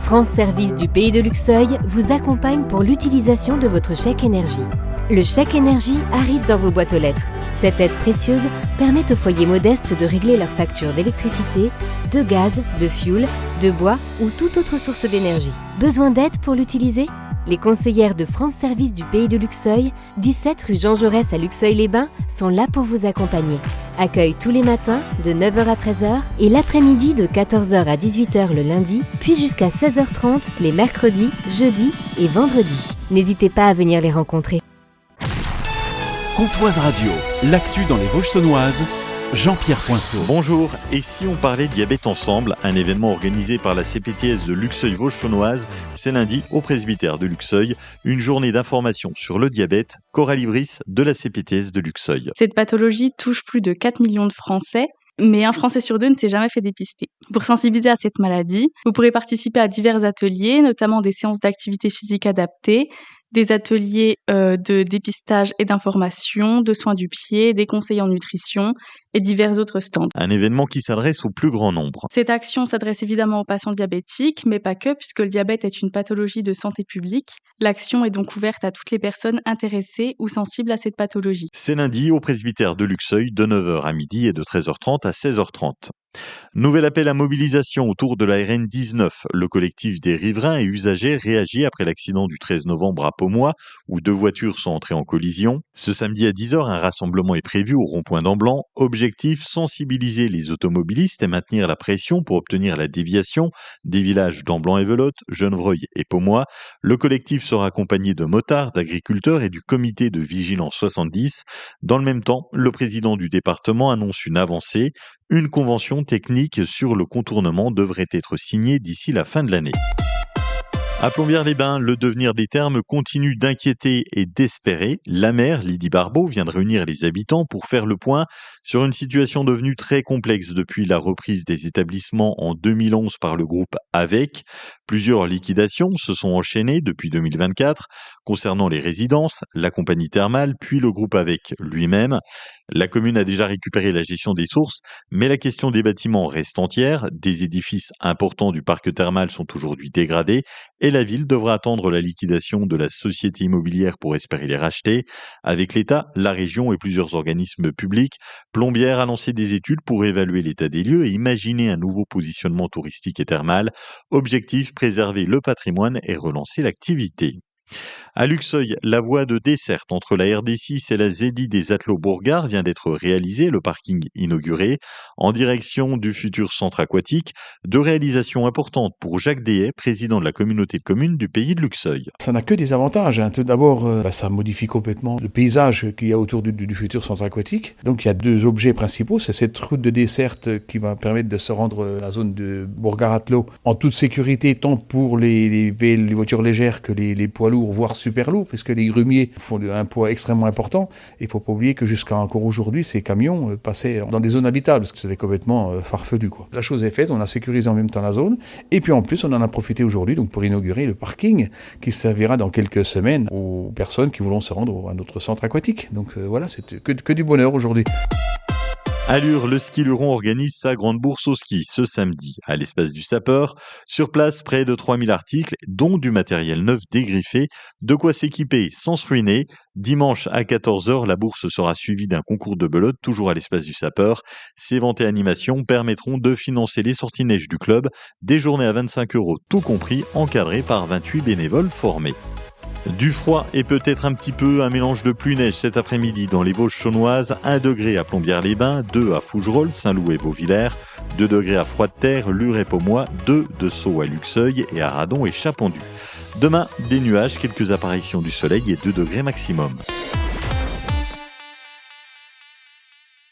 France Service du Pays de Luxeuil vous accompagne pour l'utilisation de votre chèque énergie. Le chèque énergie arrive dans vos boîtes aux lettres. Cette aide précieuse permet aux foyers modestes de régler leurs factures d'électricité, de gaz, de fioul, de bois ou toute autre source d'énergie. Besoin d'aide pour l'utiliser ? Les conseillères de France Service du Pays de Luxeuil, 17 rue Jean Jaurès à Luxeuil-les-Bains, sont là pour vous accompagner. Accueil tous les matins de 9h à 13h et l'après-midi de 14h à 18h le lundi, puis jusqu'à 16h30 les mercredis, jeudis et vendredis. N'hésitez pas à venir les rencontrer. Comtoise Radio, l'actu dans les Vosges saunoises, Jean-Pierre Poinceau. Bonjour, et si on parlait diabète ensemble, un événement organisé par la CPTS de Luxeuil-Vosges saunoise, c'est lundi au presbytère de Luxeuil, une journée d'information sur le diabète. Coralie Brice de la CPTS de Luxeuil. Cette pathologie touche plus de 4 millions de Français, mais un Français sur deux ne s'est jamais fait dépister. Pour sensibiliser à cette maladie, vous pourrez participer à divers ateliers, notamment des séances d'activité physique adaptée, des ateliers de dépistage et d'information, de soins du pied, des conseils en nutrition et divers autres stands. Un événement qui s'adresse au plus grand nombre. Cette action s'adresse évidemment aux patients diabétiques, mais pas que, puisque le diabète est une pathologie de santé publique. L'action est donc ouverte à toutes les personnes intéressées ou sensibles à cette pathologie. C'est lundi au presbytère de Luxeuil de 9h à midi et de 13h30 à 16h30. Nouvel appel à mobilisation autour de la RN 19. Le collectif des riverains et usagers réagit après l'accident du 13 novembre à Pomois, où 2 voitures sont entrées en collision. Ce samedi à 10h, un rassemblement est prévu au rond-point d'Amblan. Objectif, sensibiliser les automobilistes et maintenir la pression pour obtenir la déviation des villages d'Amblan-et-Velotte, Genevreuil et Pomois. Le collectif sera accompagné de motards, d'agriculteurs et du comité de vigilance 70. Dans le même temps, le président du département annonce une avancée. Une convention technique sur le contournement devrait être signée d'ici la fin de l'année. À Plombières-les-Bains, le devenir des thermes continue d'inquiéter et d'espérer. La maire, Lydie Barbeau, vient de réunir les habitants pour faire le point sur une situation devenue très complexe depuis la reprise des établissements en 2011 par le groupe AVEC. Plusieurs liquidations se sont enchaînées depuis 2024 concernant les résidences, la compagnie thermale, puis le groupe AVEC lui-même. La commune a déjà récupéré la gestion des sources, mais la question des bâtiments reste entière. Des édifices importants du parc thermal sont aujourd'hui dégradés et la ville devra attendre la liquidation de la société immobilière pour espérer les racheter. Avec l'État, la région et plusieurs organismes publics, Plombières a lancé des études pour évaluer l'état des lieux et imaginer un nouveau positionnement touristique et thermal. Objectif, préserver le patrimoine et relancer l'activité. À Luxeuil, la voie de desserte entre la RD6 et la ZI des Attelot-Bourgard vient d'être réalisée, le parking inauguré, en direction du futur centre aquatique. 2 réalisations importantes pour Jacques Dehaye, président de la communauté de communes du Pays de Luxeuil. Ça n'a que des avantages. Tout d'abord, ça modifie complètement le paysage qu'il y a autour du futur centre aquatique. Donc il y a 2 objets principaux. C'est cette route de desserte qui va permettre de se rendre à la zone de Bourgard-Attelot en toute sécurité, tant pour les voitures légères que les poids lourds, voire super lourds, puisque les grumiers font un poids extrêmement important. Il ne faut pas oublier que jusqu'à encore aujourd'hui, ces camions passaient dans des zones habitables, parce que c'était complètement farfelu, quoi. La chose est faite, on a sécurisé en même temps la zone, et puis en plus, on en a profité aujourd'hui donc pour inaugurer le parking qui servira dans quelques semaines aux personnes qui voudront se rendre à notre centre aquatique. Donc voilà, c'est que du bonheur aujourd'hui. À Lure, le Ski Luron organise sa grande bourse au ski ce samedi à l'espace du Sapeur. Sur place, près de 3000 articles, dont du matériel neuf dégriffé, de quoi s'équiper sans se ruiner. Dimanche à 14h, la bourse sera suivie d'un concours de belote, toujours à l'espace du Sapeur. Ces ventes et animations permettront de financer les sorties neige du club, des journées à 25 € tout compris, encadrées par 28 bénévoles formés. Du froid et peut-être un petit peu un mélange de pluie-neige cet après-midi dans les Vosges saunoises, 1 degré à Plombières-les-Bains, 2 à Fougerolles, Saint-Loup et Vauvillers, 2 degrés à Froide-Terre, Lure et Pomois, 2 de Sceaux à Luxeuil et à Radon et Chapondu. Demain, des nuages, quelques apparitions du soleil et 2 degrés maximum.